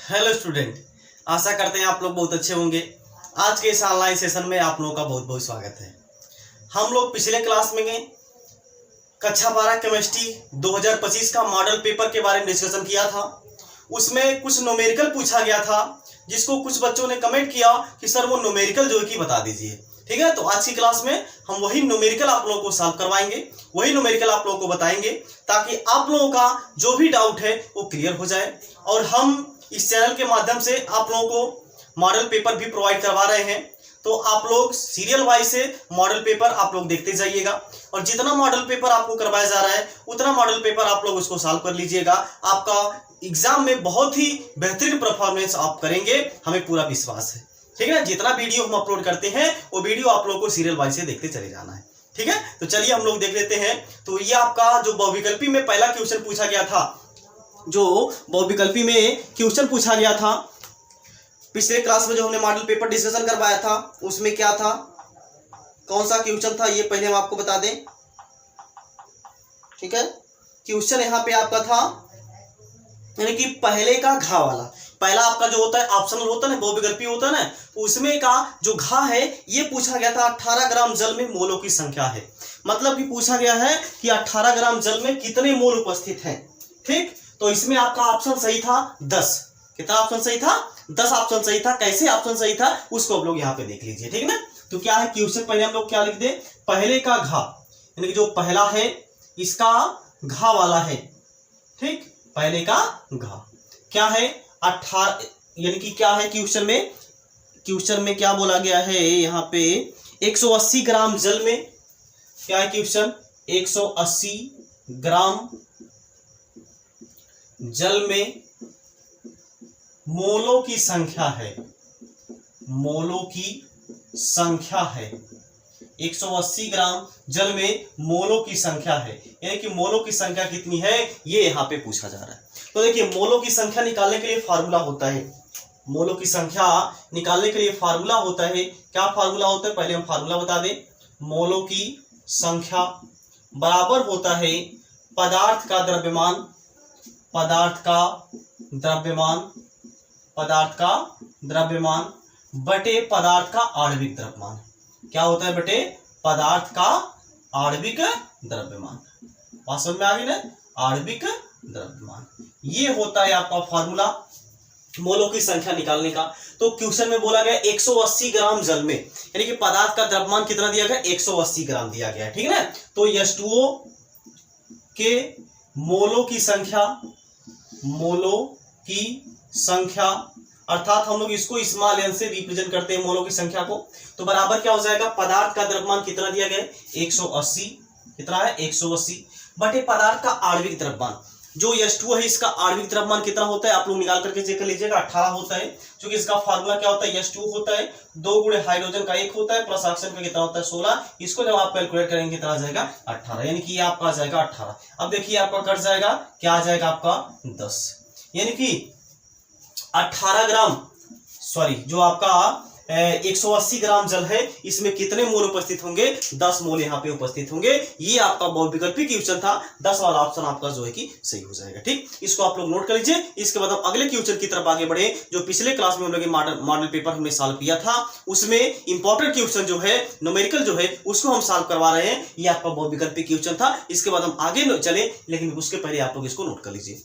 Hello student, आशा करते हैं आप लोग बहुत अच्छे होंगे। आज के इस ऑनलाइन सेशन में आप लोगों का बहुत बहुत स्वागत है। हम लोग पिछले क्लास में गए कक्षा 12 केमिस्ट्री 2025 का मॉडल पेपर के बारे में डिस्कशन किया था। उसमें कुछ न्यूमेरिकल पूछा गया था, जिसको कुछ बच्चों ने कमेंट किया कि सर वो न्यूमेरिकल जो है कि बता दीजिए। ठीक है, तो आज की क्लास में हम वही न्यूमेरिकल आप लोगों को सॉल्व करवाएंगे, वही न्यूमेरिकल आप लोगों को बताएंगे, ताकि आप लोगों का जो भी डाउट है वो क्लियर हो जाए। और हम इस चैनल के माध्यम से आप लोगों को मॉडल पेपर भी प्रोवाइड करवा रहे हैं, तो आप लोग सीरियल वाइज से मॉडल पेपर आप लोग देखते जाइएगा। और जितना मॉडल पेपर आपको करवाया जा रहा है उतना मॉडल पेपर आप लोग उसको सॉल्व कर लीजिएगा। आपका एग्जाम में बहुत ही बेहतरीन परफॉर्मेंस आप करेंगे, हमें पूरा विश्वास है। ठीक है ना, जितना वीडियो हम अपलोड करते हैं वो वीडियो आप लोगों को सीरियल वाइज से देखते चले जाना है। ठीक है, तो चलिए हम लोग देख लेते हैं। तो ये आपका जो बहुविकल्पी में पहला क्वेश्चन पूछा गया था, जो बहुविकल्पी में क्वेश्चन पूछा गया था पिछले क्लास में जो हमने मॉडल पेपर डिस्कशन करवाया था, उसमें क्या था, कौन सा क्वेश्चन था, ये पहले हम आपको बता दें। ठीक है, क्वेश्चन यहाँ पे आपका था यानी कि पहले का घा वाला। पहला आपका जो होता है ऑप्शनल होता है ना, बहुविकल्पी होता है ना, तो उसमें का जो घा है ये पूछा गया था 18 ग्राम जल में मोलों की संख्या है। मतलब कि पूछा गया है कि 18 ग्राम जल में कितने मोल उपस्थित हैं। ठीक, तो इसमें आपका ऑप्शन सही था 10। कितना ऑप्शन सही था? 10 ऑप्शन सही था। कैसे ऑप्शन सही था उसको आप लोग यहाँ पे देख लीजिए। ठीक ना, तो क्या है क्वेश्चन, पहले हम लोग क्या लिख दे, पहले का घा यानी कि जो पहला है इसका घा वाला है। ठीक, पहले का घा क्या है 18, यानी कि क्या है क्वेश्चन में क्या बोला गया है यहाँ पे 180 ग्राम जल में, क्या है क्वेश्चन, 180 ग्राम जल में मोलों की संख्या है, मोलों की संख्या है। 180 ग्राम जल में मोलों की संख्या है, यानी कि मोलों की संख्या कितनी है ये यहाँ पे पूछा जा रहा है। तो देखिए मोलों की संख्या निकालने के लिए फार्मूला होता है, मोलों की संख्या निकालने के लिए फार्मूला होता है। क्या फार्मूला होता है, पहले हम फार्मूला बता दें। मोलों की संख्या बराबर होता है पदार्थ का द्रव्यमान, पदार्थ का द्रव्यमान, पदार्थ का द्रव्यमान बटे पदार्थ का आणविक द्रव्यमान। क्या होता है बटे पदार्थ का आणविक द्रव्यमान। बात समझ में आ गई ना, आणविक द्रव्यमान ये होता है आपका फॉर्मूला मोलों की संख्या निकालने का। तो क्वेश्चन में बोला गया 180 ग्राम जल में, यानी कि पदार्थ का द्रव्यमान कितना दिया गया, 180 ग्राम दिया गया है। ठीक है ना, तो H2O के मोलों की संख्या, मोलों की संख्या अर्थात हम लोग इसको स्मॉल n से रिप्रेजेंट करते हैं मोलों की संख्या को, तो बराबर क्या हो जाएगा, पदार्थ का द्रव्यमान कितना दिया गया है 180, कितना है 180 बटे पदार्थ का आणविक द्रव्यमान। जो H2O है इसका आणविक द्रव्यमान कितना होता है आप लोग निकाल करके चेक कर लीजिएगा, 18 होता है। क्योंकि इसका फार्मूला क्या होता है, H2O होता है 2 गुणे हाइड्रोजन का 1 होता है प्लस ऑक्सीजन का कितना होता है 16। इसको जब आप कैलकुलेट करेंगे कितना आ जाएगा 18, यानी कि ये आपका आ जाएगा 18। अब देखिए आपका कट जाएगा, क्या आ जाएगा आपका 10, यानी कि 18 ग्राम जो आपका 180 ग्राम जल है इसमें कितने मोल उपस्थित होंगे, 10 मोल यहाँ पे उपस्थित होंगे। ये आपका बहुविकल्पी क्वेश्चन था, 10 वाला ऑप्शन आपका जो है कि सही हो जाएगा। ठीक, इसको आप लोग नोट कर लीजिए। इसके बाद हम अगले क्वेश्चन की तरफ आगे बढ़े, जो पिछले क्लास में हम लोग मॉडल पेपर हमने सॉल्व किया था, उसमें इंपॉर्टेंट क्वेश्चन जो है न्यूमेरिकल जो है उसको हम सॉल्व करवा रहे हैं। ये आपका बहुविकल्पी क्वेश्चन था। इसके बाद हम आगे चले, लेकिन उसके पहले आप लोग इसको नोट कर लीजिए।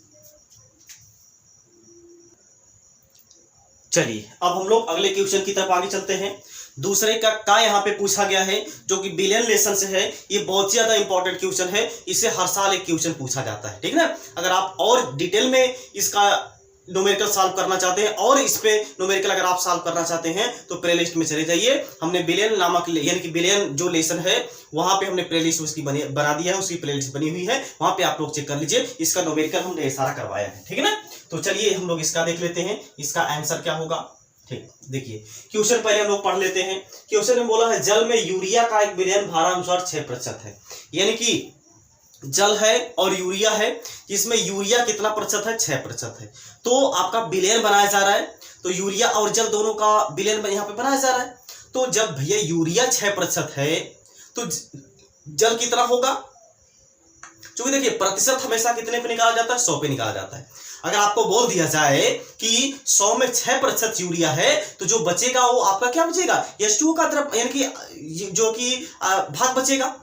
चलिए अब हम लोग अगले क्वेश्चन की तरफ आगे चलते हैं। दूसरे का यहाँ पे पूछा गया है, जो कि बिलियन लेसन से है। ये बहुत ज्यादा इंपॉर्टेंट क्वेश्चन है, इससे हर साल एक क्वेश्चन पूछा जाता है। ठीक है ना, अगर आप और डिटेल में इसका न्यूमेरिकल सॉल्व करना चाहते हैं और इस पे न्यूमेरिकल अगर आप सॉल्व करना चाहते हैं तो प्लेलिस्ट में चले जाइए। हमने बिलियन नामक यानी कि बिलियन जो लेसन है वहां पे हमने प्लेलिस्ट उसकी बना दिया है, उसकी प्लेलिस्ट बनी हुई है, वहां पे आप लोग चेक कर लीजिए। इसका न्यूमेरिकल हमने सारा करवाया है। ठीक है ना, तो चलिए हम लोग इसका देख लेते हैं, इसका आंसर क्या होगा। ठीक, देखिए क्वेश्चन पहले हम लोग पढ़ लेते हैं। क्वेश्चन में बोला है जल में यूरिया का एक विलयन भारानुसार 6% है, यानी कि जल है और यूरिया है, जिसमें यूरिया कितना प्रतिशत है, 6% है। तो आपका विलयन बनाया जा रहा है, तो यूरिया और जल दोनों का विलयन यहाँ पे बनाया जा रहा है। तो जब भैया यूरिया 6% है तो जल कितना होगा, क्योंकि देखिए प्रतिशत हमेशा कितने पे निकाला जाता है, 100 पे निकाला जाता है। अगर आपको बोल दिया जाए कि 100 में 6% यूरिया है तो जो बचेगा वो आपका क्या बचेगा, H2O का द्रव यानी कि जो कि भाग बचेगा,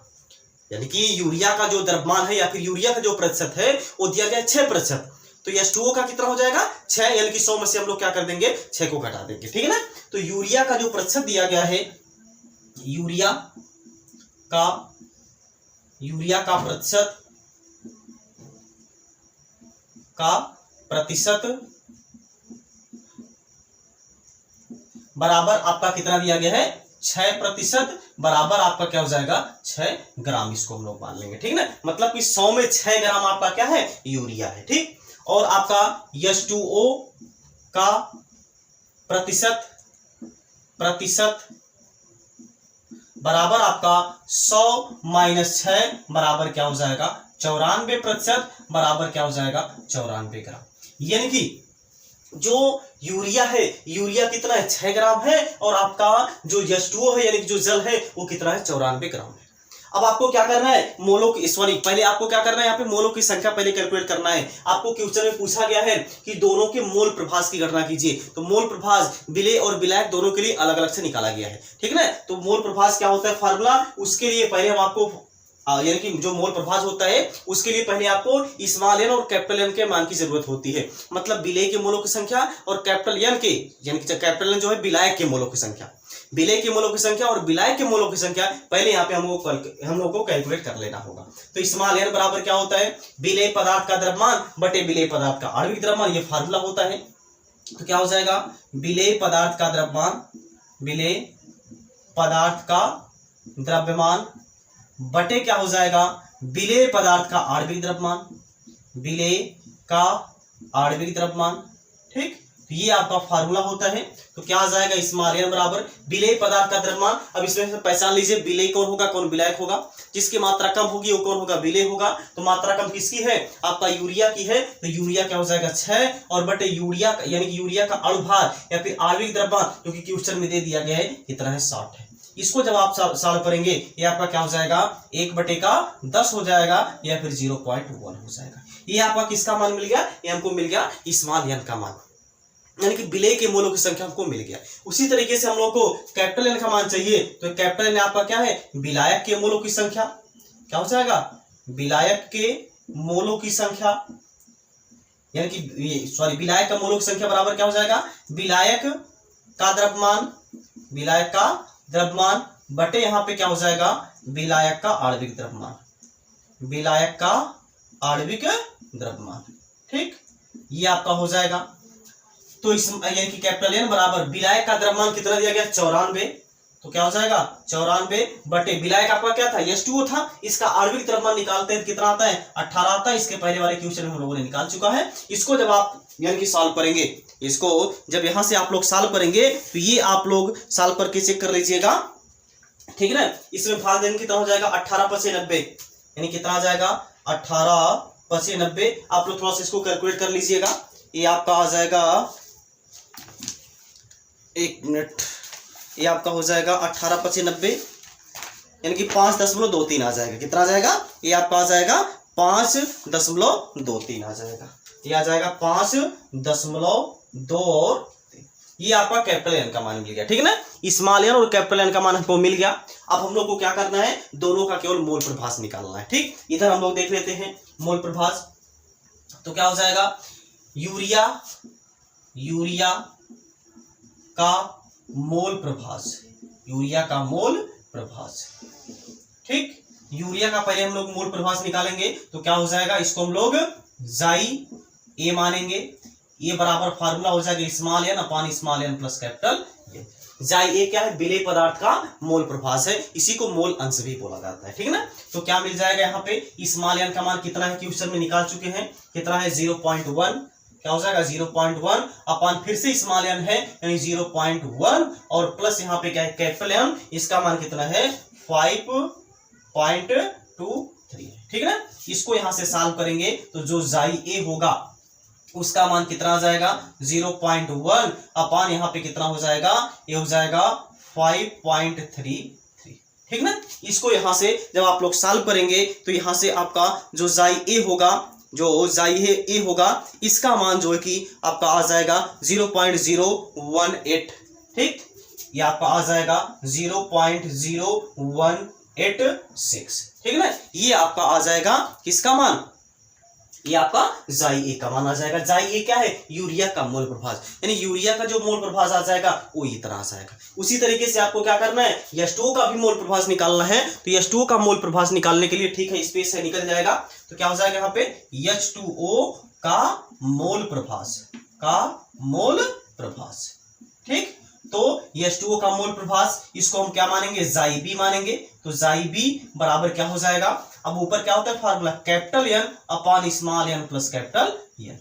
यानी कि यूरिया का जो द्रव्यमान है या फिर यूरिया का जो प्रतिशत है वो दिया गया 6%, तो H2O का कितना हो जाएगा 6, यानी कि 100 में से हम लोग क्या कर देंगे 6 को घटा देंगे, ठीक है ना। तो यूरिया का जो प्रतिशत दिया गया है, यूरिया का प्रतिशत बराबर आपका कितना दिया गया है 6% बराबर आपका क्या हो जाएगा 6 ग्राम, इसको हम लोग मान लेंगे, ठीक ना। मतलब कि 100 में 6 ग्राम आपका क्या है यूरिया है, ठीक। और आपका H2O का प्रतिशत बराबर आपका 100 माइनस 6 बराबर क्या हो जाएगा 94% बराबर क्या हो जाएगा 94 ग्राम। यानी कि जो यूरिया है, यूरिया कितना है 6 ग्राम है, और आपका जो H2O है यानी कि जो जल है वो कितना है 94 ग्राम है। अब आपको क्या करना है, मोलों की सॉरी पहले आपको क्या करना है, यहाँ पे मोलों की संख्या पहले कैलकुलेट करना है। आपको क्वेश्चन में पूछा गया है कि दोनों के मोल प्रभास की गणना कीजिए, तो मोल प्रभास विलेय और विलायक दोनों के लिए अलग अलग से निकाला गया है, ठीक है ना। तो मोल प्रभास क्या होता है फार्मूला, उसके लिए पहले हम आपको यानी कि जो मोल प्रभास होता है उसके लिए पहले आपको स्मॉल एन और कैपिटल एन के मान की जरूरत होती है। मतलब विलेय के मोलों की संख्या और कैपिटल एन के यानी कि कैपिटल एन जो है विलायक के मोलों की संख्या, विलेय के मोलों की संख्या और विलायक के मोलों की संख्या पहले यहाँ पे हम लोग को कैलकुलेट कर लेना होगा। तो स्मॉल एन बराबर क्या होता है विलेय पदार्थ का द्रव्यमान बटे विलेय पदार्थ का आणविक द्रव्यमान, ये फार्मूला होता है। तो क्या हो जाएगा विलेय पदार्थ का द्रव्यमान, विलेय पदार्थ का द्रव्यमान बटे क्या हो जाएगा विलेय पदार्थ का आणविक द्रव्यमान, विलेय का आणविक द्रव्यमान, ठीक। तो ये आपका फार्मूला होता है। तो क्या आ जाएगा स्मॉल एन बराबर विलेय पदार्थ का द्रव्यमान। अब इसमें से पहचान लीजिए विलेय कौन होगा कौन विलायक होगा, जिसकी मात्रा कम होगी वो कौन होगा विलेय होगा। तो मात्रा कम किसकी है आपका यूरिया की है, तो यूरिया क्या हो जाएगा 6 और बटे यूरिया यानी कि यूरिया का अणुभार या फिर आणविक द्रव्यमान जो कि क्वेश्चन में दे दिया गया है कितना है 60 है। इसको जब आप सॉल्व करेंगे ये आपका क्या हो जाएगा 1/10 हो जाएगा या फिर 0.1 हो जाएगा। ये आपका किसका मान मिल गया, ये हमको मिल गया स्मॉल एन का मान, यानी कि विलेय के मोलों की संख्या हमको मिल गया। उसी तरीके से हम लोग को कैपिटल एन का मान चाहिए, तो कैपिटल एन आपका क्या है विलायक के मोलों की संख्या, क्या हो जाएगा विलायक के मोलों की संख्या यानी कि सॉरी विलायक का मोलों की संख्या बराबर क्या हो जाएगा विलायक का द्रव्यमान, विलायक का द्रव्यमान बटे यहाँ पे क्या हो जाएगा विलायक का आणविक द्रव्यमान, विलायक का आणविक द्रव्यमान, ठीक। ये आपका हो जाएगा। तो इस यानी कि कैपिटल एन बराबर विलायक का द्रव्यमान कितना दिया गया 94, तो क्या हो जाएगा 94 बटे विलायक आपका क्या था H2O था, इसका आणविक द्रव्यमान निकालते हैं कितना आता है 18 आता है। इसके पहले वाले क्वेश्चन में हम लोगों ने निकाल चुका है। इसको जब आप यानी कि सॉल्व करेंगे, इसको जब यहां से आप लोग सॉल्व करेंगे तो ये आप लोग सॉल्व करके चेक कर लीजिएगा, ठीक है ना। इसमें भाग देंगे कितना हो जाएगा 18/90 यानी कितना आ जाएगा 18/90। आप लोग थोड़ा सा इसको कैलकुलेट कर लीजिएगा, ये आपका आ जाएगा 1 मिनट, ये आपका हो जाएगा 18/90 यानी कि 5.23 आ जाएगा। कितना आ जाएगा ये आपका आ जाएगा 5.23 आ जाएगा, ये आ जाएगा 5.23। ये आपका कैपिटल एन का मान मिल गया, ठीक है ना। स्मॉल एन और कैपिटल एन का मान हमको मिल गया। अब हम लोग को क्या करना है दोनों का केवल मोल प्रभास निकालना है, ठीक। इधर हम लोग देख लेते हैं मोल प्रभास। तो क्या हो जाएगा यूरिया का मोल प्रभास, यूरिया का मोल प्रभास, ठीक। यूरिया का पहले हम लोग मोल प्रभास निकालेंगे तो क्या हो जाएगा, इसको हम लोग जाई ए मानेंगे। ये बराबर फार्मूला हो जाएगा small N upon small N plus capital A. जाई ए क्या है विलेय पदार्थ का मोल प्रभास है, इसी को मोल अंश भी बोला जाता है, ठीक है ना। तो क्या मिल जाएगा यहाँ पे स्मॉल एन का मान कितना है क्वेश्चन में निकाल चुके हैं, कितना है 0.1, क्या हो जाएगा 0.1 अपन फिर से स्मॉल एन है यानी 0.1 और प्लस यहाँ पे क्या है कैपिटल एन, इसका मान कितना है 5.23, ठीक है ना। इसको यहाँ से सॉल्व करेंगे तो जो जाई ए होगा उसका मान कितना आ जाएगा 0.1 अपन यहाँ पे कितना हो जाएगा ये हो जाएगा 5.33, ठीक ना। इसको यहाँ से जब आप लोग सॉल्व करेंगे तो यहाँ से आपका जो जाई ए होगा जो जाई है ए होगा, इसका मान जो है कि आपका आ जाएगा 0.018। ठीक, ये आपका आ जाएगा 0.0186। ठीक है ना, ये आपका आ जाएगा किसका मान, ये आपका जाई ए का मान आ जाएगा। जाई ए क्या है, यूरिया का मोल प्रभाज, यानी यूरिया का जो मोल प्रभाज आ जाएगा वो इतना आ जाएगा। उसी तरीके से आपको क्या करना है, H2O का भी मोल प्रभाज निकालना है। तो H2O का मोल प्रभाज निकालने के लिए ठीक है स्पेस से निकल जाएगा, तो क्या हो जाएगा यहाँ पे H2O का मोल प्रभाज। ठीक, तो H2O का मोल प्रभाज इसको हम क्या मानेंगे, जाई बी मानेंगे। तो जाई बी बराबर क्या हो जाएगा, अब ऊपर क्या होता है formula, capital N upon small N plus capital N.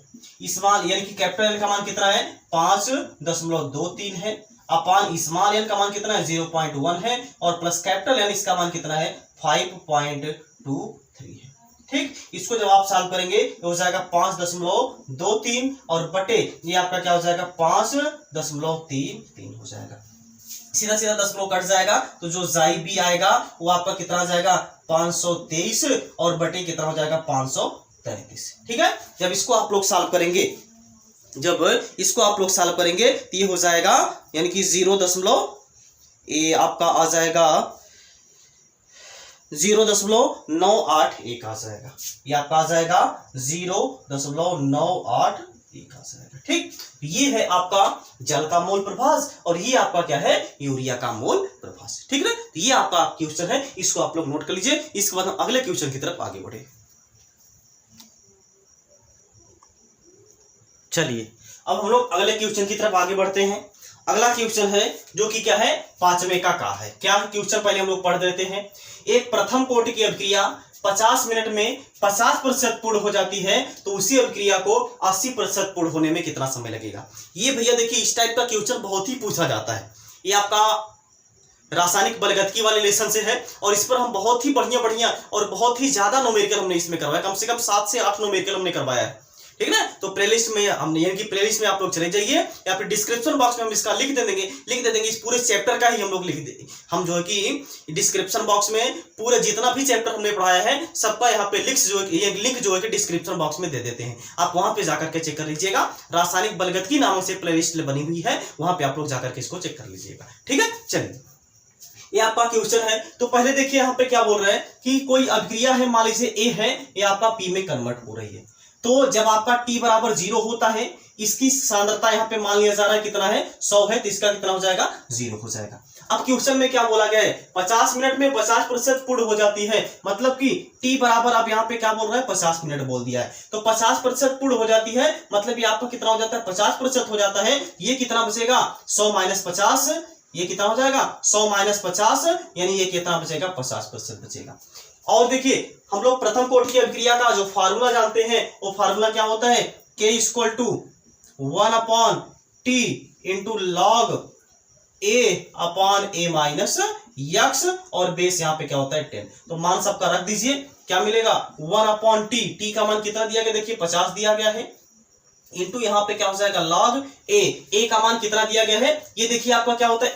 Small यानी कि कैपिटल एन का मान कितना है 5.23 है, अपॉन स्मॉल एन का मान कितना है 0.1 है, और प्लस कैपिटल एन इसका मान कितना है 5.23 है। ठीक, इसको जब आप सॉल्व करेंगे तो हो जाएगा 5.23 और बटे ये आपका क्या हो जाएगा 5.33 हो जाएगा। सीधा सीधा 10 कट जाएगा, तो जो जाई बी आएगा वो आपका कितना आ जाएगा 523 और बटे कितना हो जाएगा 533। ठीक है, जब इसको आप लोग सॉल्व करेंगे तो ये हो जाएगा यानी कि 0. आपका आ जाएगा 0.981 आ जाएगा, ये आपका आ जाएगा 0.981 आ जाएगा। ठीक, ये है आपका जल का मोल प्रभाज और ये आपका क्या है, यूरिया का मोल प्रभाज। ठीक है, तो ये आपका क्वेश्चन है, इसको आप लोग नोट कर लीजिए। इसके बाद हम अगले क्वेश्चन की तरफ आगे बढ़े। चलिए अब हम लोग अगले क्वेश्चन की तरफ आगे बढ़ते हैं। अगला क्वेश्चन है जो कि क्या है, पांचवें का है। क्या क्वेश्चन पहले हम लोग पढ़ देते हैं। एक प्रथम कोटि की अभिक्रिया 50 मिनट में 50% पूर्ण हो जाती है, तो उसी अभिक्रिया को 80% पूर्ण होने में कितना समय लगेगा। ये भैया देखिए इस टाइप का क्वेश्चन बहुत ही पूछा जाता है। ये आपका रासायनिक बलगतिकी वाले लेसन से है और इस पर हम बहुत ही बढ़िया और बहुत ही ज्यादा न्यूमेरिकल हमने इसमें करवाया, कम से कम 7 से 8 न्यूमेरिकल हमने करवाया है। ठीक है ना, तो प्लेलिस्ट में हमने यानी कि प्लेलिस्ट में आप लोग चले जाइए या फिर डिस्क्रिप्शन बॉक्स में हम इसका लिंक दे देंगे इस पूरे चैप्टर का ही हम लोग लिख देंगे। हम जो है कि डिस्क्रिप्शन बॉक्स में पूरे जितना भी चैप्टर हमने पढ़ाया है सबका यहाँ पे लिंक जो है कि डिस्क्रिप्शन बॉक्स में दे देते हैं, आप वहां पे जाकर के चेक कर लीजिएगा। रासायनिक बलगतिकी नाम से प्लेलिस्ट बनी हुई है, वहां पे आप लोग जाकर के इसको चेक कर लीजिएगा। ठीक है, चलिए ये आपका क्वेश्चन है। तो पहले देखिए यहाँ पे क्या बोल रहा है कि कोई अभिक्रिया है, मान लीजिए ए है, ये आपका पी में कन्वर्ट हो रही है। तो जब आपका t बराबर 0 होता है, इसकी सांद्रता यहाँ पे मान लिया जा रहा है कितना है 100 है, तो इसका कितना हो जाएगा 0 हो जाएगा। अब क्वेश्चन में क्या बोला गया है, 50 मिनट में 50% पूर्ण हो जाती है, मतलब कि t बराबर अब यहाँ पे क्या बोल रहा है 50 मिनट बोल दिया है, तो 50% पूर्ण हो जाती है, मतलब ये आपका कितना हो जाता है 50% हो जाता है। ये कितना बचेगा 100 - 50, ये कितना हो जाएगा 100 - 50, यानी ये कितना बचेगा 50% बचेगा। और देखिए हम लोग प्रथम कोटि की अभिक्रिया का जो फार्मूला जानते हैं वो फार्मूला क्या होता है, K = 1/T × log A/A-x और बेस यहाँ पे क्या होता है 10। तो मान सबका रख दीजिए, क्या मिलेगा 1/T, T का मान कितना दिया गया देखिए 50 दिया गया है, इंटू यहाँ पे क्या हो जाएगा log A का मान कितना दिया गया है, ये देखिए आपका क्या होता है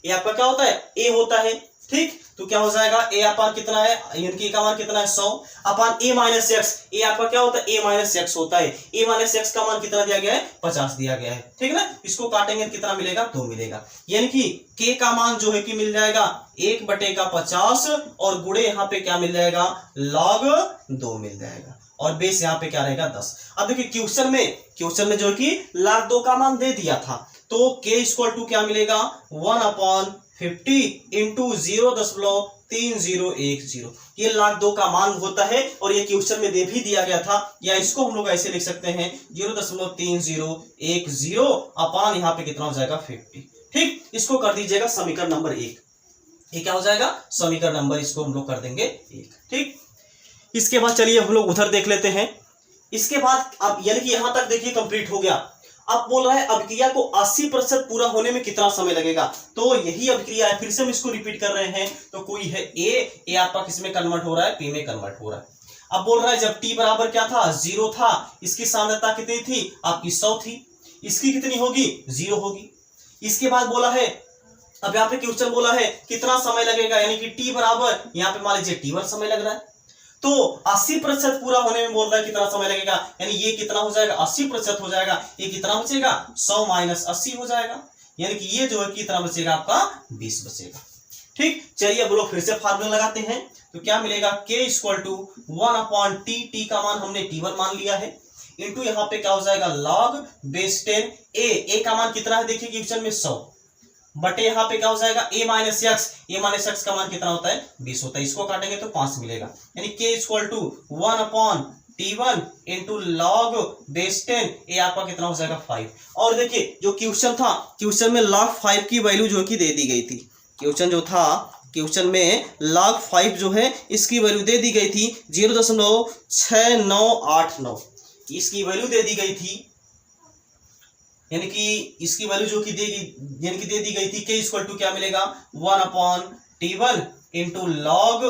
A आपका क्या होता है A होता है। ठीक, तो क्या हो जाएगा a अपान कितना है, इनकी का मान कितना है 100 अपान a - x, a आपका क्या होता है a - x होता है, a - x का मान कितना दिया गया है 50 दिया गया है। ठीक है ना, इसको काटेंगे कितना मिलेगा 2 मिलेगा, यानी कि k का मान जो है कि मिल जाएगा 1/50 और गुणे यहाँ पे क्या मिल जाएगा log 2 मिल जाएगा और बेस यहाँ पे क्या रहेगा 10। अब देखिए क्वेश्चन में जो है कि log 2 का मान दे दिया था, तो k = क्या मिलेगा 1/50 × 0.3010, ये log 2 का मान होता है और ये क्वेश्चन में दे भी दिया गया था, या इसको हम लोग ऐसे लिख सकते हैं 0.3010 अपान यहाँ पे कितना हो जाएगा 50। ठीक, इसको कर दीजिएगा समीकरण नंबर 1। ये क्या हो जाएगा समीकरण नंबर, इसको हम लोग कर देंगे 1। ठीक, इसके बाद चलिए हम लोग उधर देख लेते हैं। इसके बाद अब यानी कि यहां तक देखिए कंप्लीट हो गया। अब बोल रहा है अभिक्रिया को 80% पूरा होने में कितना समय लगेगा, तो यही अभिक्रिया है, फिर से हम इसको रिपीट कर रहे हैं। तो कोई है ए आपका किस में कन्वर्ट हो रहा है पी में कन्वर्ट हो रहा है। अब बोल रहा है जब टी बराबर क्या था 0 था, इसकी सांद्रता कितनी थी आपकी 100 थी, इसकी कितनी होगी 0 होगी। इसके बाद बोला है, अब यहाँ पे क्वेश्चन बोला है कितना समय लगेगा, यानी कि टी बराबर यहाँ पे मान लीजिए T1 समय लग रहा है, तो 80% पूरा होने में बोल रहा है कितना समय लगेगा, यानी ये कितना हो जाएगा 80% हो जाएगा, ये कितना बचेगा 100 माइनस 80 हो जाएगा, यानी कि ये जो है कितना बचेगा आपका 20 बचेगा। ठीक, चलिए अब लोग फिर से फार्मूला लगाते हैं, तो क्या मिलेगा k equal to 1/t, T का मान हमने t1 मान लिया है, इंटू यहाँ पे क्या हो जाएगा log बेस 10, a का मान कितना है देखिए क्वेश्चन में 100, बटे यहाँ पे क्या हो जाएगा a माइनस एक्स का मान कितना होता है 20 होता है, इसको काटेंगे तो 5 मिलेगा, यानी k equal to 1/t1 into log base 10, A आपका कितना हो जाएगा 5। और देखिए जो क्वेश्चन था, क्वेश्चन में log 5 की वैल्यू जो कि दे दी गई थी, क्वेश्चन जो था क्वेश्चन में log 5 जो है इसकी वैल्यू दे दी गई थी 0.6989, इसकी वैल्यू दे दी गई थी, यानी कि इसकी वैल्यू जो कि दे दी गई थी k इक्वल टू क्या मिलेगा 1/t1 इंटू लॉग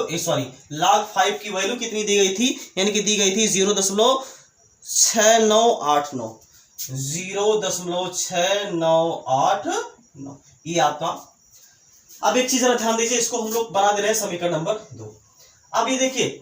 log 5 की वैल्यू कितनी दी गई थी, यानी कि दी गई थी 0.6989, 0.6989, ये आपका। अब एक चीज जरा ध्यान दीजिए, इसको हम लोग बना दे रहे हैं समीकरण नंबर 2। अब ये देखिए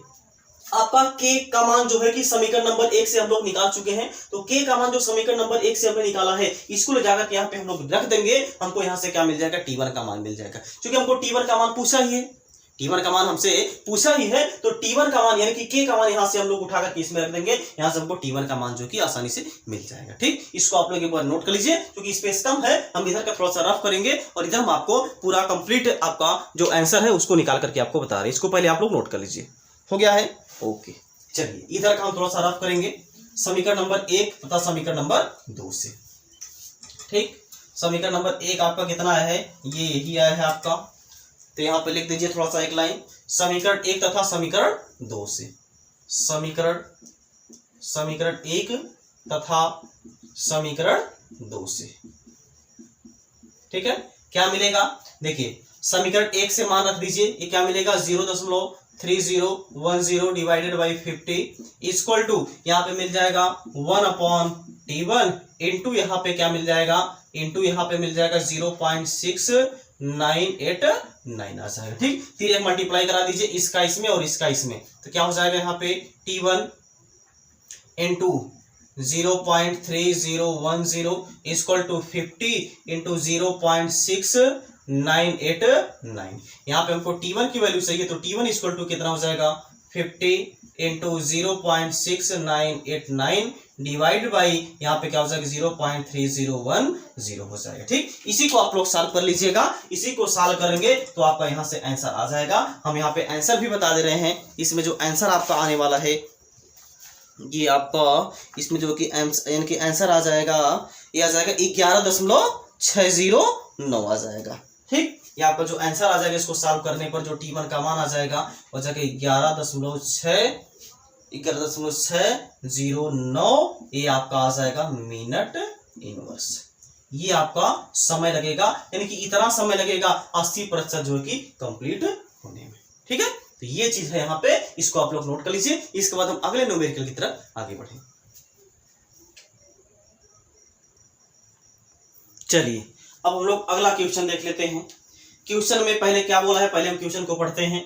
आपका k का मान जो है कि समीकरण नंबर 1 से हम लोग निकाल चुके हैं, तो k का मान जो समीकरण नंबर 1 से हमने निकाला है इसको ले जाकर यहाँ पे हम लोग रख देंगे, हमको यहाँ से क्या मिल जाएगा t1 का मान मिल जाएगा, क्योंकि हमको t1 का मान पूछा ही है, t1 का मान हमसे पूछा ही है, तो t1 का मान यानी कि k का मान यहाँ से हम लोग उठाकर के इसमें रख देंगे, यहाँ से हमको t1 का मान जो कि आसानी से मिल जाएगा। ठीक, इसको आप लोग एक बार नोट कर लीजिए, क्योंकि स्पेस कम है, हम इधर का थोड़ा सा रफ करेंगे और इधर हम आपको पूरा कंप्लीट आपका जो आंसर है उसको निकाल करके आपको बता रहे हैं, इसको पहले आप लोग नोट कर लीजिए। हो गया है, ओके। चलिए इधर का हम थोड़ा सा रफ करेंगे समीकरण नंबर 1 तथा समीकरण नंबर 2 से। ठीक, समीकरण नंबर 1 आपका कितना आया है, ये यही आया है आपका, तो यहाँ पे लिख दीजिए थोड़ा सा एक लाइन, समीकरण 1 तथा समीकरण 2 से, समीकरण 1 तथा समीकरण 2 से। ठीक है, क्या मिलेगा देखिए, समीकरण 1 से मान रख दीजिए, ये क्या मिलेगा 0.3010 डिवाइडेड बाई 50 इक्वल टू यहाँ पे मिल जाएगा 1/t1 इंटू यहाँ पे क्या मिल जाएगा, इंटू यहाँ पे मिल जाएगा 0.6989 आ जाएगा। ठीक, फिर एक मल्टीप्लाई करा दीजिए इसका इसमें और इसका इसमें, तो क्या हो जाएगा यहाँ पे t1 into 0.3010 equal to 50 into 0.6989, यहाँ पे हमको t1 की वैल्यू चाहिए, तो t1 इक्वल टू कितना हो जाएगा 50 इंटू 0.6989 डिवाइड बाई यहाँ पे क्या हो जाएगा 0.3010 हो जाएगा। ठीक, इसी को आप लोग सॉल्व कर लीजिएगा, इसी को सॉल्व करेंगे तो आपका यहाँ से आंसर आ जाएगा। हम यहाँ पे आंसर भी बता दे रहे हैं, इसमें जो आंसर आपका आने वाला है ये आपका इसमें जो कि यानी कि आंसर आ जाएगा, ये आ जाएगा 11.609 आ जाएगा। ठीक, ये आपका जो आंसर आ जाएगा इसको सॉल्व करने पर जो t1 का मान आ जाएगा वो जाएगा 11.609, ये आपका आ जाएगा मिनट इनवर्स। ये आपका समय लगेगा, यानी कि इतना समय लगेगा 80% जो है कि कंप्लीट होने में। ठीक है, तो ये चीज है यहाँ पे, इसको आप लोग नोट कर लीजिए। इसके बाद हम अगले न्यूमेरिकल की तरफ आगे बढ़ें। चलिए अब हम लोग अगला क्वेश्चन देख लेते हैं। क्वेश्चन में पहले क्या बोला है, पहले हम क्वेश्चन को पढ़ते हैं।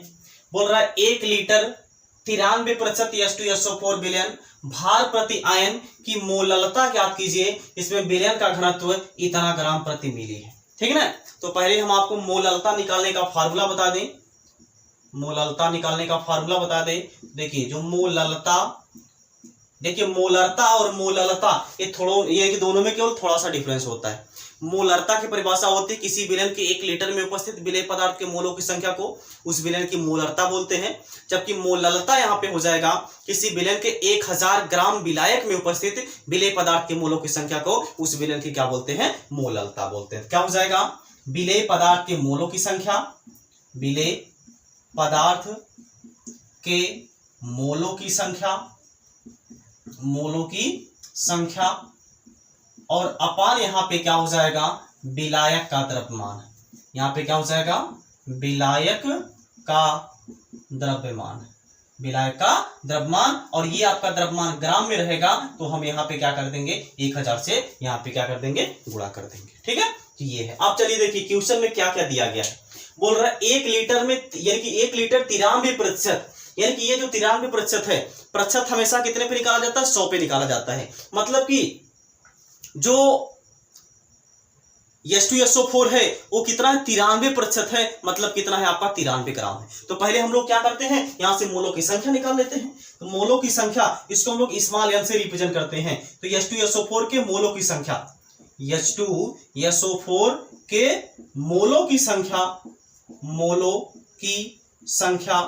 बोल रहा है 1 लीटर 93% H2SO4 विलयन भार प्रति आयन की मोललता ज्ञात कीजिए, इसमें विलयन का घनत्व इतना ग्राम प्रति मिली है। ठीक है ना, तो पहले हम आपको मोललता निकालने का फार्मूला बता दें, मोललता निकालने का फार्मूला बता दें। देखिए जो मोललता, देखिए मोलरता और मोललता ये दोनों में केवल थोड़ा सा डिफरेंस होता है। मोलरता की परिभाषा होती है किसी विलयन के 1 लीटर में उपस्थित विलेय पदार्थ के मोलों की संख्या को उस विलयन की मोलरता बोलते हैं, जबकि मोललता यहाँ पे हो जाएगा किसी विलयन के 1000 ग्राम विलायक में उपस्थित विलेय पदार्थ के मोलों की संख्या को उस विलयन की क्या बोलते हैं, मोललता बोलते हैं। क्या हो जाएगा, विलेय पदार्थ के मोलों की संख्या, विलेय पदार्थ के मोलों की संख्या, मोलों की संख्या और अपान यहाँ पे क्या हो जाएगा, विलायक का द्रव्यमान। यहाँ पे क्या हो जाएगा, विलायक का द्रव्यमान, विलायक का द्रव्यमान, और ये आपका द्रव्यमान ग्राम में रहेगा तो हम यहाँ पे क्या कर देंगे 1000 से यहाँ पे क्या कर देंगे, गुणा कर देंगे। ठीक है, तो ये है। अब चलिए देखिए क्वेश्चन में क्या क्या दिया गया है। बोल रहा है 1 लीटर में, यानी कि 1 लीटर 93% यानी कि ये जो 93% है, प्रतिशत हमेशा कितने पे निकाला जाता है? 100 पे निकाला जाता है। मतलब कि जो H2SO4 है वो कितना है? 93% है। मतलब कितना है आपका? 93 ग्राम है। तो पहले हम लोग क्या करते हैं, यहां से मोलों की संख्या निकाल लेते हैं। तो मोलों की संख्या, इसको हम लोग स्मॉल n से रिप्रेजेंट करते हैं। तो H2SO4 के मोलों की संख्या, H2SO4 के मोलों की संख्या, मोलों की संख्या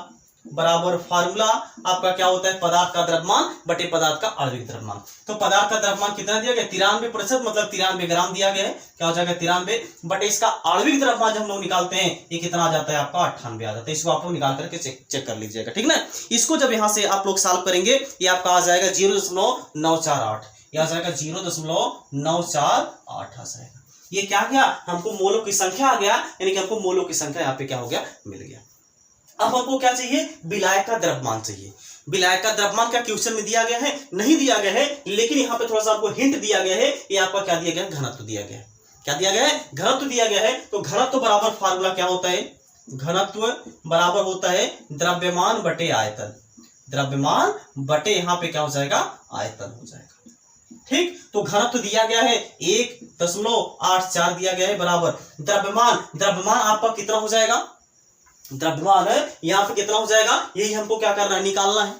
बराबर फार्मूला आपका क्या होता है? पदार्थ का द्रव्यमान बटे पदार्थ का आणविक द्रव्यमान। तो पदार्थ का द्रव्यमान कितना दिया गया? 93%, मतलब 93 ग्राम दिया गया है। क्या हो जाएगा? 93 बटे इसका आणविक द्रव्यमान जब हम लोग निकालते हैं ये कितना आ जाता है आपका? 98 आ जाता है। इसको आप लोग निकाल करके चेक कर लीजिएगा, ठीक ना। इसको जब यहां से आप लोग सॉल्व करेंगे ये आपका आ जाएगा 0.948, ये आ जाएगा 0.948 आ जाएगा। ये क्या गया? हमको मोलों की संख्या आ गया, यानी कि हमको मोलों की संख्या यहाँ पे क्या हो गया? मिल गया। अब हमको क्या चाहिए? विलायक का द्रव्यमान चाहिए। विलायक का द्रव्यमान क्या क्वेश्चन में दिया गया है? नहीं दिया गया है, लेकिन यहाँ पे थोड़ा सा आपको हिंट दिया गया है। ये आपका क्या दिया गया है? घनत्व दिया गया है। क्या दिया गया है? घनत्व दिया गया है। तो घनत्व बराबर फार्मूला क्या होता है? घनत्व बराबर होता है द्रव्यमान बटे आयतन। द्रव्यमान बटे यहाँ पे क्या हो जाएगा? आयतन हो जाएगा, ठीक। तो घनत्व दिया गया है 1.84 दिया गया है, बराबर द्रव्यमान आपका कितना हो जाएगा? द्रव्यमान यहाँ पे कितना हो जाएगा? यही हमको क्या करना है? निकालना है।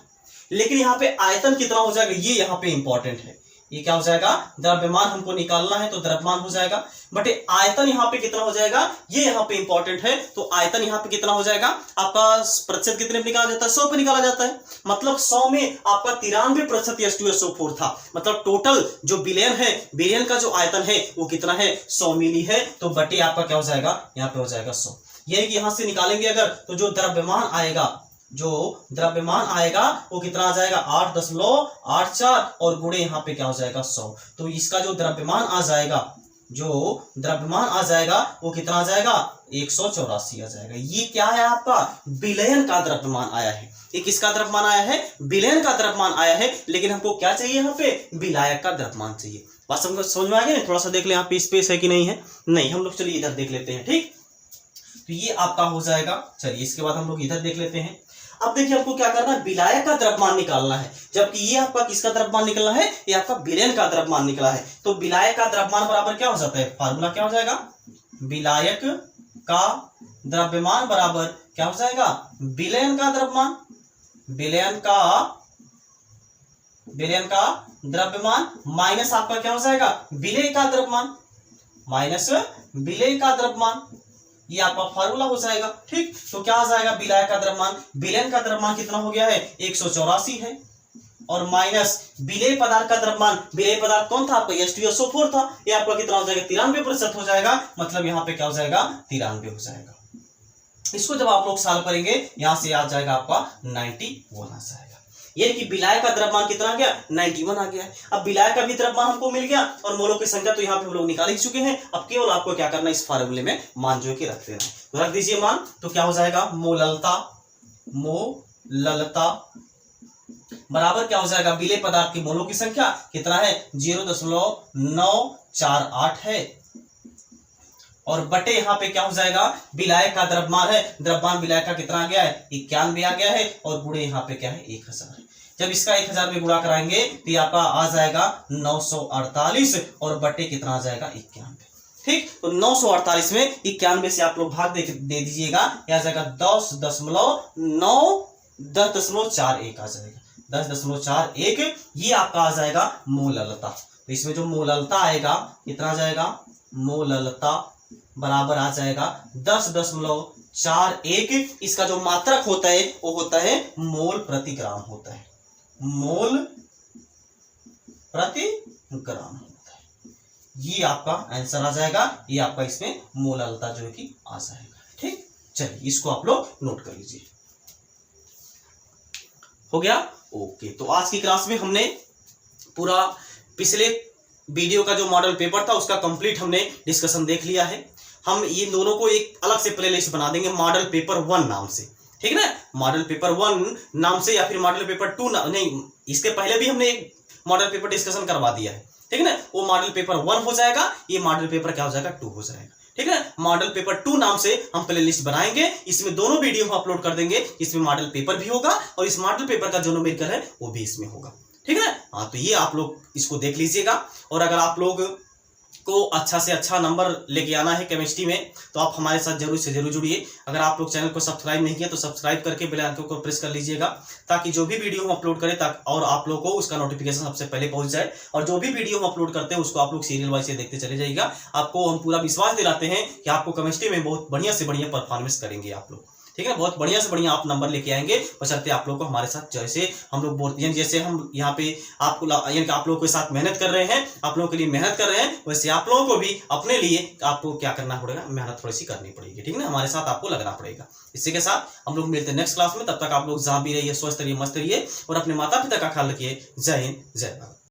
लेकिन यहाँ पे आयतन कितना हो जाएगा? ये यहाँ पे इंपॉर्टेंट है। ये क्या हो जाएगा? द्रव्यमान हमको निकालना है तो द्रव्यमान हो जाएगा, बटे आयतन यहाँ पे कितना हो जाएगा? ये यहाँ पे इंपॉर्टेंट है। तो आयतन यहाँ पे कितना हो जाएगा आपका? प्रतिशत कितने पे निकाला जाता है? 100 पे निकाला जाता है। मतलब 100 में आपका 93% H2SO4 था। मतलब टोटल जो बिलियन है, बिलियन का जो आयतन है वो कितना है? 100 मिली है। तो बटे आपका क्या हो जाएगा? यहाँ पे हो जाएगा 100। यानी कि यहां से निकालेंगे अगर, तो जो द्रव्यमान आएगा, वो कितना आ जाएगा? 8.84 और गुणे यहाँ पे क्या हो जाएगा? 100। तो इसका जो द्रव्यमान आ जाएगा, वो कितना आ जाएगा? 184 आ जाएगा। ये क्या है आपका? बिलियन का द्रव्यमान आया है। ये किसका द्रव्यमान आया है? बिलियन का द्रव्यमान आया है। लेकिन हमको क्या चाहिए यहाँ पे? विलायक का द्रव्यमान चाहिए। बात समझ में आ गया? थोड़ा सा देख ले यहाँ पे स्पेस है कि नहीं है। नहीं, हम लोग चलिए इधर देख लेते हैं, ठीक। तो ये आपका हो जाएगा। चलिए इसके बाद हम लोग इधर देख लेते हैं। अब देखिए हमको क्या करना है? विलायक का द्रव्यमान निकालना है। जबकि ये आपका किसका द्रव्यमान निकलना है? ये आपका विलयन का द्रव्यमान निकला है। तो विलायक का द्रव्यमान बराबर क्या हो जाता है? फार्मूला क्या हो जाएगा? विलायक का द्रव्यमान बराबर क्या हो जाएगा? विलयन का द्रव्यमान। विलयन का द्रव्यमान माइनस आपका क्या हो जाएगा? विलेय का द्रव्यमान, माइनस विलेय का द्रव्यमान। ये आपका फार्मूला हो जाएगा, ठीक। तो क्या आ जाएगा? विलायक का द्रव्यमान, विलयन का द्रव्यमान कितना हो गया है? 184 है, और माइनस विलेय पदार्थ का द्रव्यमान। विलेय पदार्थ कौन था आपका? H2SO4 था। ये आपका कितना हो जाएगा? 93% हो जाएगा। मतलब यहाँ पे क्या हो जाएगा? 93 हो जाएगा। इसको जब आप लोग सॉल्व करेंगे यहां से आ जाएगा आपका 91 आ जाएगा। यानी कि विलायक का द्रव्यमान कितना आ गया? 91 आ गया। अब विलायक का भी द्रव्यमान हमको मिल गया और मोलों की संख्या तो यहाँ पे हम लोग निकाल ही चुके हैं। अब केवल आपको क्या करना है? इस फार्मूले में मान जो के रख देना। तो रख दीजिए मान। तो क्या हो जाएगा? मोललता बराबर क्या हो जाएगा? विलेय पदार्थ की मोलों की संख्या कितना है? 0.948 है, और बटे यहाँ पे क्या हो जाएगा? विलायक का द्रव्यमान है। द्रव्यमान विलायक का कितना आ गया है? 91 आ गया है, और गुणे यहाँ पे क्या है? 1000। जब इसका 1000 में गुणा कराएंगे तो ये आपका आ जाएगा 948, और बटे कितना आ जाएगा? 91, ठीक। तो 948 में 91 से आप लोग भाग दे दीजिएगा, यह आ जाएगा 10.41 आ जाएगा। 10.41 ये आपका आ जाएगा मोललता। तो इसमें जो मोललता आएगा कितना आ जाएगा? मोललता बराबर आ जाएगा 10.41। इसका जो मात्रक होता है वो होता है मोल प्रति ग्राम होता है। मोल प्रति ग्राम होता है। ये आपका आंसर आ जाएगा। ये आपका इसमें मोललता जो है कि आ जाएगा, ठीक। चलिए इसको आप लोग नोट कर लीजिए। हो गया? ओके। तो आज की क्लास में हमने पूरा पिछले वीडियो का जो मॉडल पेपर था उसका कंप्लीट हमने डिस्कशन देख लिया है। हम ये दोनों को एक अलग से प्लेलिस्ट बना देंगे मॉडल पेपर 1 नाम से, ठीक ना। मॉडल पेपर 1 नाम से या फिर मॉडल पेपर 2 नहीं, इसके पहले भी हमने एक मॉडल पेपर डिस्कशन करवा दिया है, ठीक है ना। वो मॉडल पेपर 1 हो जाएगा, ये मॉडल पेपर क्या हो जाएगा? 2 हो जाएगा। ठीक है। मॉडल पेपर 2 नाम से हम प्ले लिस्ट बनाएंगे, इसमें दोनों वीडियो हम अपलोड कर देंगे, इसमें मॉडल पेपर भी होगा और इस मॉडल पेपर का जो न्यूमेरिकल है वो भी इसमें होगा, ठीक है। हाँ, तो ये आप लोग इसको देख लीजिएगा। और अगर आप लोग को अच्छा से अच्छा नंबर लेके आना है केमिस्ट्री में तो आप हमारे साथ जरूर से जरूर जुड़िए। अगर आप लोग चैनल को सब्सक्राइब नहीं किया तो सब्सक्राइब करके बेल आइकन को प्रेस कर लीजिएगा, ताकि जो भी वीडियो हम अपलोड करें और आप लोग को उसका नोटिफिकेशन सबसे पहले पहुंच जाए। और जो भी वीडियो हम अपलोड करते हैं उसको आप लोग सीरियल वाइज से देखते चले जाइएगा। आपको हम पूरा विश्वास दिलाते हैं कि आपको केमिस्ट्री में बहुत बढ़िया से बढ़िया परफॉर्मेंस करेंगे आप लोग, ठीक है। बहुत बढ़िया से बढ़िया आप नंबर लेके आएंगे, बशर्ते आप लोग को हमारे साथ जैसे हम लोग जैसे हम यहाँ पे आपको यानी कि आप लोगों के साथ मेहनत कर रहे हैं, आप लोगों के लिए मेहनत कर रहे हैं, वैसे आप लोगों को भी अपने लिए आपको क्या करना पड़ेगा, मेहनत थोड़ी सी करनी पड़ेगी, ठीक है ना। हमारे साथ आपको लगना पड़ेगा। इसी के साथ हम लोग मिलते हैं नेक्स्ट क्लास में। तब तक आप लोग जहाँ भी रहिए स्वस्थ रहिए, मस्त रहिए और अपने माता पिता का ख्याल रखिए। जय हिंद, जय भारत।